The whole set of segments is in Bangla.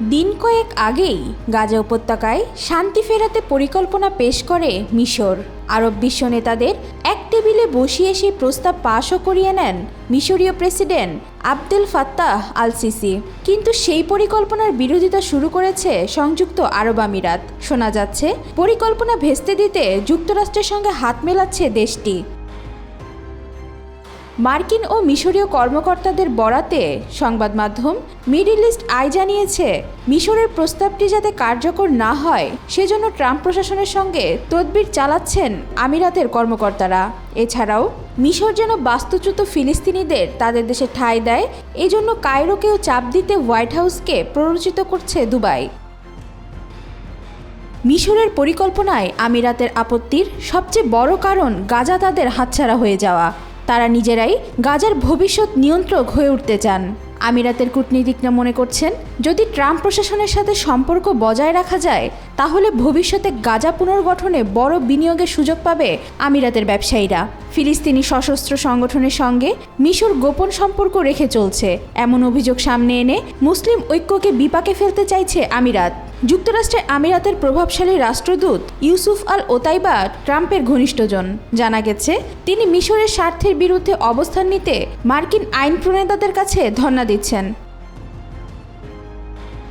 দিন কয়েক আগেই গাজা উপত্যকায় শান্তি ফেরাতে পরিকল্পনা পেশ করে মিশর। আরব বিশ্ব নেতাদের এক টেবিলে বসিয়ে সেই প্রস্তাব পাশও করিয়ে নেন মিশরীয় president Abdel Fattah al CC. কিন্তু সেই পরিকল্পনার বিরোধিতা শুরু করেছে সংযুক্ত আরব আমিরাত। শোনা যাচ্ছে পরিকল্পনা ভেস্তে দিতে যুক্তরাষ্ট্রের সঙ্গে হাত মেলাচ্ছে দেশটি। মার্কিন ও মিশরীয় কর্মকর্তাদের বরাতে সংবাদ মাধ্যম মিডল ইস্ট আই জানিয়েছে, মিশরের প্রস্তাবটি যাতে কার্যকর না হয় সেজন্য ট্রাম্প প্রশাসনের সঙ্গে তদবির চালাচ্ছেন আমিরাতের কর্মকর্তারা। এছাড়াও মিশর যেন বাস্তুচ্যুত ফিলিস্তিনিদের তাদের দেশে ঠাঁই দেয়, এজন্য কায়রোকেও চাপ দিতে হোয়াইট হাউসকে প্ররোচিত করছে দুবাই। মিশরের পরিকল্পনায় আমিরাতের আপত্তির সবচেয়ে বড় কারণ গাজা তাদের হাতছাড়া হয়ে যাওয়া। তারা নিজেরাই গাজার ভবিষ্যৎ নিয়ন্ত্রক হয়ে উঠতে চান। আমিরাতের কূটনীতিকরা মনে করছেন, যদি ট্রাম্প প্রশাসনের সাথে সম্পর্ক বজায় রাখা যায় তাহলে ভবিষ্যতে গাজা পুনর্গঠনে বড় বিনিয়োগের সুযোগ পাবে আমিরাতের ব্যবসায়ীরা। ফিলিস্তিনি সশস্ত্র সংগঠনের সঙ্গে মিশর গোপন সম্পর্ক রেখে চলছে, এমন অভিযোগ সামনে এনে মুসলিম ঐক্যকে বিপাকে ফেলতে চাইছে আমিরাত। যুক্তরাষ্ট্রের আমিরাতের প্রভাবশালী রাষ্ট্রদূত ইউসুফ আল ওতাইবা ট্রাম্পের ঘনিষ্ঠজন। জানা গেছে, তিনি মিশরের স্বার্থের বিরুদ্ধে অবস্থান নিতে মার্কিন আইন প্রণেতাদের কাছে ধর্ণা দিচ্ছেন।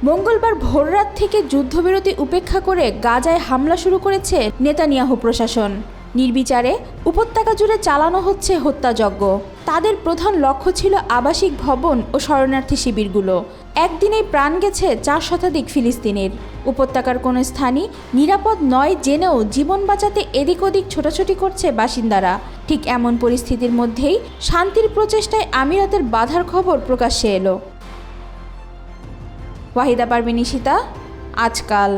মঙ্গলবার ভোররাত থেকে যুদ্ধবিরতি উপেক্ষা করে গাজায় হামলা শুরু করেছে নেতানিয়াহু প্রশাসন। নির্বিচারে উপত্যকা জুড়ে চালানো হচ্ছে হত্যাযজ্ঞ। তাদের প্রধান লক্ষ্য ছিল আবাসিক ভবন ও শরণার্থী শিবিরগুলো। একদিনেই প্রাণ গেছে 4 শতাধিক ফিলিস্তিনির। উপত্যকার কোনো স্থানই নিরাপদ নয় জেনেও জীবন বাঁচাতে এদিক ওদিক ছোটাছুটি করছে বাসিন্দারা। ঠিক এমন পরিস্থিতির মধ্যেই শান্তির প্রচেষ্টায় আমিরাতের বাধার খবর প্রকাশ্যে এলো। ওয়াহিদা পারভিন, আজকাল।